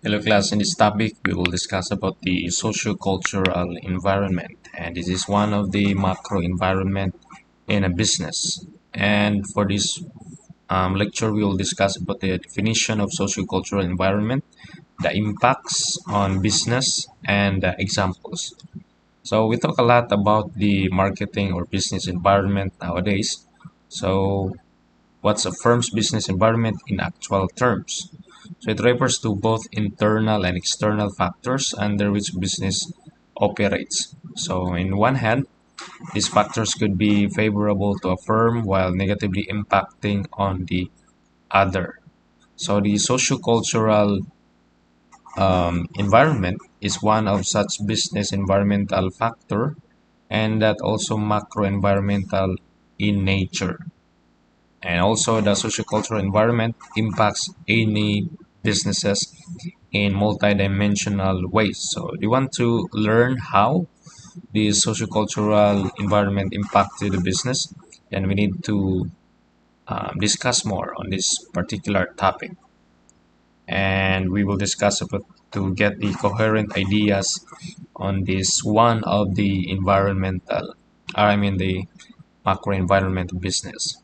Hello class, in this topic we will discuss about the socio-cultural environment, and this is one of the macro environment in a business. And for this lecture we will discuss about the definition of socio-cultural environment, the impacts on business, and examples. So we talk a lot about the marketing or business environment nowadays. So what's a firm's business environment in actual terms? So it refers to both internal and external factors under which business operates. So in one hand, these factors could be favorable to a firm while negatively impacting on the other. So the sociocultural environment is one of such business environmental factor, and that also macro environmental in nature. And also the sociocultural environment impacts any businesses in multidimensional ways. So you want to learn how the sociocultural environment impacted the business, then we need to discuss more on this particular topic. And we will discuss about to get the coherent ideas on this one of the environmental, the macro environment business.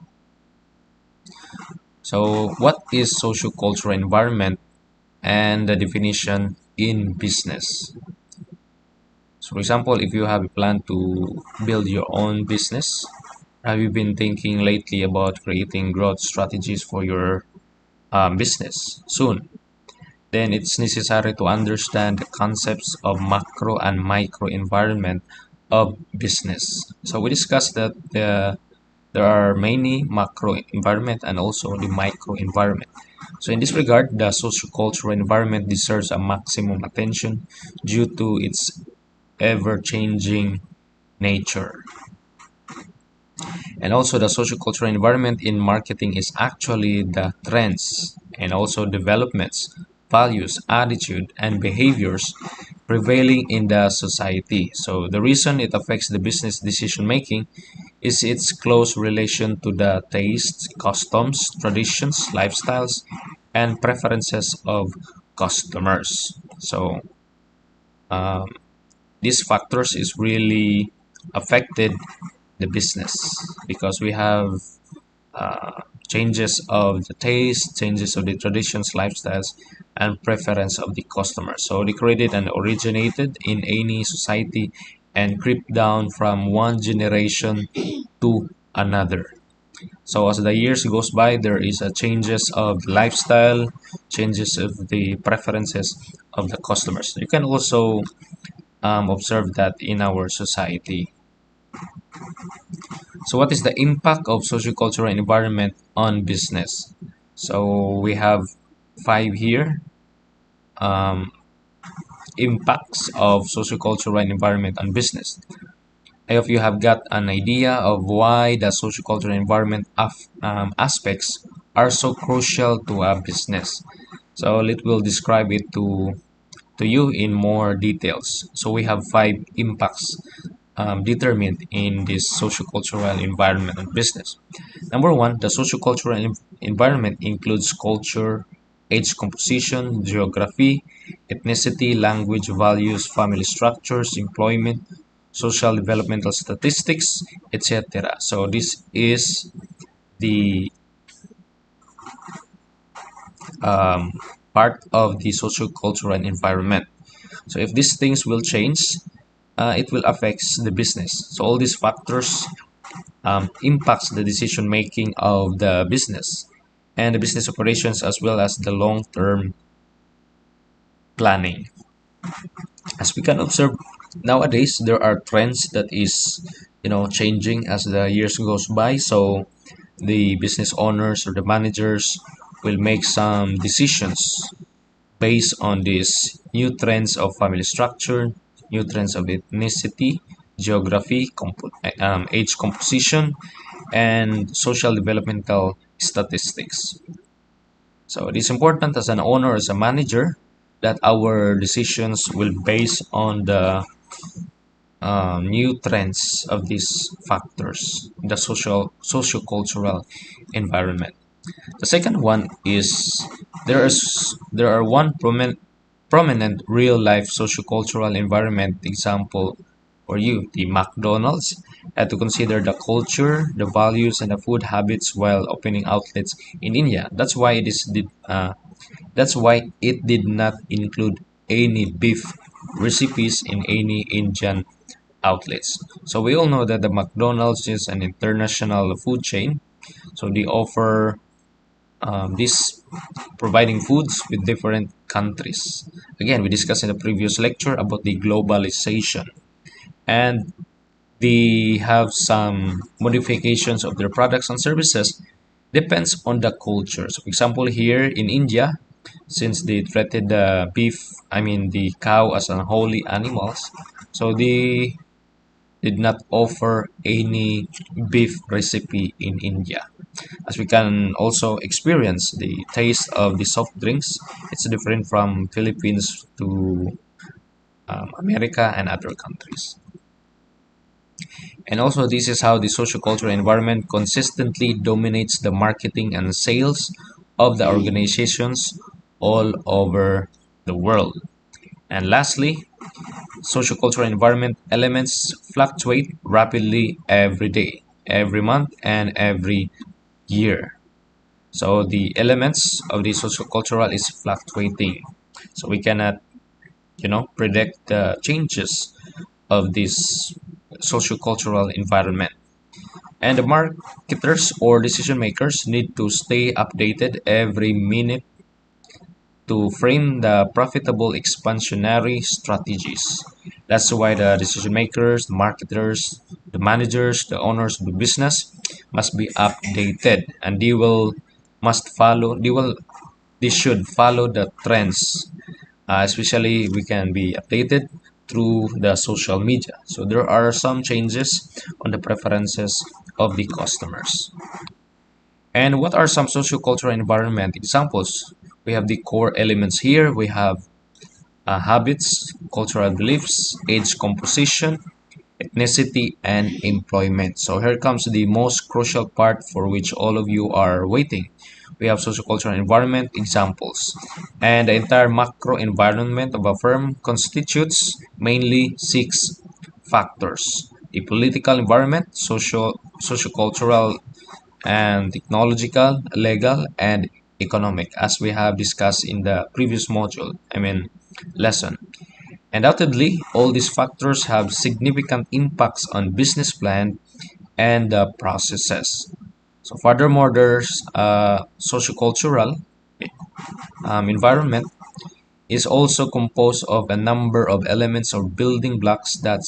So what is sociocultural environment and the definition in business? So for example, if you have a plan to build your own business, have you been thinking lately about creating growth strategies for your business soon? Then it's necessary to understand the concepts of macro and micro environment of business. So we discussed that there are many macro environment and also the micro environment. So in this regard, the sociocultural environment deserves a maximum attention due to its ever-changing nature. And also the sociocultural environment in marketing is actually the trends and also developments, values, attitude, and behaviors prevailing in the society. So the reason it affects the business decision making is its close relation to the tastes, customs, traditions, lifestyles, and preferences of customers. So um, these factors is really affected the business because we have changes of the taste, changes of the traditions, lifestyles, and preference of the customer. So they created and originated in any society and creep down from one generation to another. So as the years goes by, there is a changes of lifestyle, changes of the preferences of the customers. You can also observe that in our society. So what is the impact of sociocultural environment on business? So we have five here. Um, Impacts of sociocultural environment on business. I hope you have got an idea of why the sociocultural environment aspects are so crucial to a business. So let will describe it to you in more details. So we have five impacts determined in this sociocultural environment and business. Number one, the sociocultural environment includes culture, age composition, geography, ethnicity, language, values, family structures, employment, social developmental statistics, etc. So this is the um, part of the sociocultural environment. So if these things will change, it will affect the business. So all these factors impacts the decision making of the business and the business operations as well as the long-term planning. As we can observe nowadays, there are trends that is changing as the years goes by. So the business owners or the managers will make some decisions based on these new trends of family structure, new trends of ethnicity, geography, age composition, and social developmental statistics. So it is important as an owner, as a manager, that our decisions will base on the new trends of these factors, the socio-cultural environment. The second one is there are one prominent real-life sociocultural environment example for you, the McDonald's, had to consider the culture, the values, and the food habits while opening outlets in India. That's why it did not include any beef recipes in any Indian outlets. So we all know that the McDonald's is an international food chain. So they offer this providing foods with different countries. Again, we discussed in the previous lecture about the globalization, and they have some modifications of their products and services depends on the culture. So, for example, here in India, since they treated the beef, I mean the cow as unholy animals, so they did not offer any beef recipe in India. As we can also experience the taste of the soft drinks, it's different from Philippines to America and other countries. And also, this is how the sociocultural environment consistently dominates the marketing and sales of the organizations all over the world. And lastly, sociocultural environment elements fluctuate rapidly every day, every month, and every year. So the elements of the sociocultural is fluctuating. So we cannot, predict the changes of this sociocultural environment. And the marketers or decision makers need to stay updated every minute to frame the profitable expansionary strategies. That's why the decision makers, the marketers, the managers, the owners of the business must be updated, and they should follow the trends. Especially we can be updated through the social media. So there are some changes on the preferences of the customers. And what are some sociocultural environment examples? We have the core elements here. We have habits, cultural beliefs, age composition, ethnicity, and employment. So here comes the most crucial part for which all of you are waiting. We have sociocultural environment examples. And the entire macro environment of a firm constitutes mainly six factors. The political environment, sociocultural and technological, legal, and economic, as we have discussed in the previous lesson. Undoubtedly, all these factors have significant impacts on business plan and the processes. So furthermore, there's sociocultural environment is also composed of a number of elements or building blocks that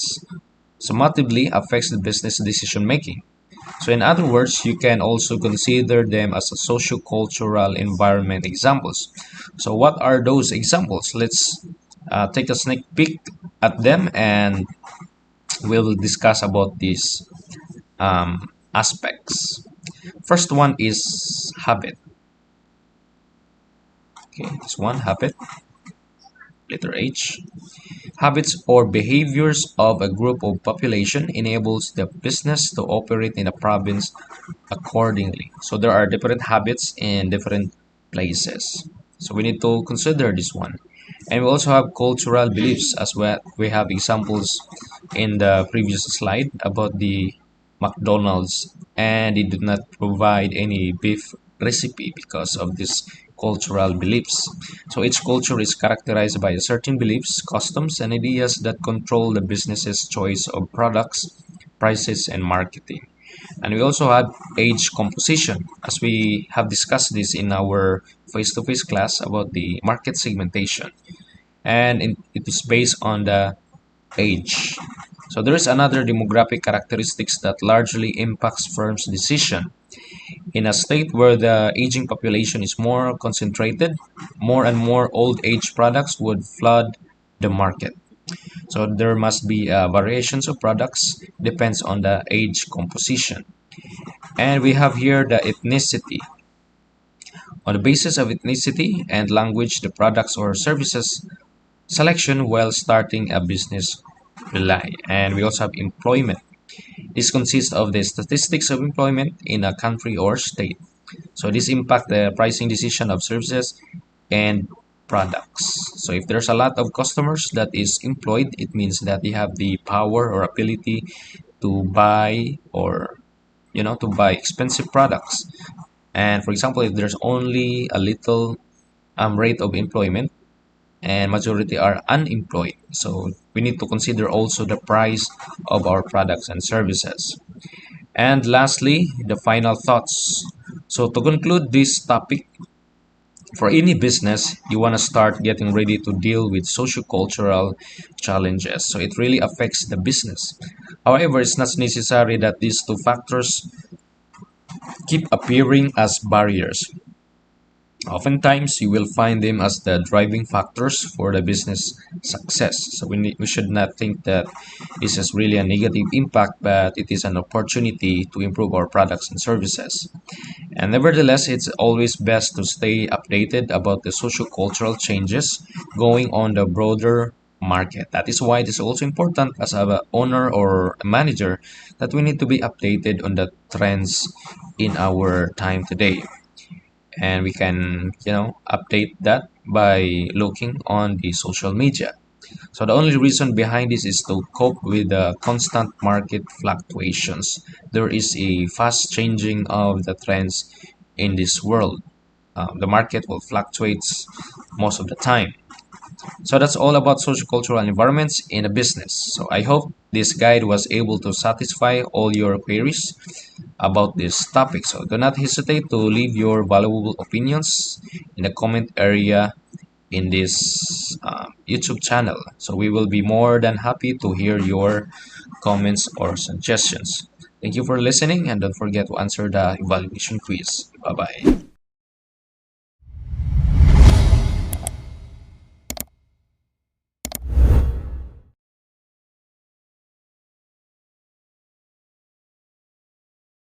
summatively affects the business decision making. So in other words, you can also consider them as a socio-cultural environment examples. So what are those examples? Let's take a sneak peek at them, and we'll discuss about these aspects. First one is habit. Okay, this one, habit, letter H. Habits or behaviors of a group of population enables the business to operate in a province accordingly. So there are different habits in different places. So we need to consider this one. And we also have cultural beliefs as well. We have examples in the previous slide about the McDonald's, and it did not provide any beef recipe because of this cultural beliefs. So each culture is characterized by certain beliefs, customs, and ideas that control the business's choice of products, prices, and marketing. And we also have age composition, as we have discussed this in our face-to-face class about the market segmentation. And it is based on the age. So there is another demographic characteristics that largely impacts firms' decision. In a state where the aging population is more concentrated, more and more old age products would flood the market. So there must be variations of products depends on the age composition. And we have here the ethnicity. On the basis of ethnicity and language, the products or services selection while starting a business rely. And we also have employment. This consists of the statistics of employment in a country or state. So this impact the pricing decision of services and products. So if there's a lot of customers that is employed, it means that they have the power or ability to buy or to buy expensive products. And for example, if there's only a little rate of employment and majority are unemployed, so we need to consider also the price of our products and services. And lastly, the final thoughts. So to conclude this topic, for any business, you want to start getting ready to deal with sociocultural challenges. So it really affects the business. However, it's not necessary that these two factors keep appearing as barriers. Oftentimes, you will find them as the driving factors for the business success. So we should not think that this is really a negative impact, but it is an opportunity to improve our products and services. And nevertheless, it's always best to stay updated about the socio-cultural changes going on the broader market. That is why it is also important as a owner or a manager that we need to be updated on the trends in our time today. And we can, update that by looking on the social media. So the only reason behind this is to cope with the constant market fluctuations. There is a fast changing of the trends in this world. The market will fluctuate most of the time. So that's all about sociocultural environments in a business. So I hope this guide was able to satisfy all your queries about this topic. So do not hesitate to leave your valuable opinions in the comment area in this YouTube channel. So we will be more than happy to hear your comments or suggestions. Thank you for listening and don't forget to answer the evaluation quiz. Bye bye.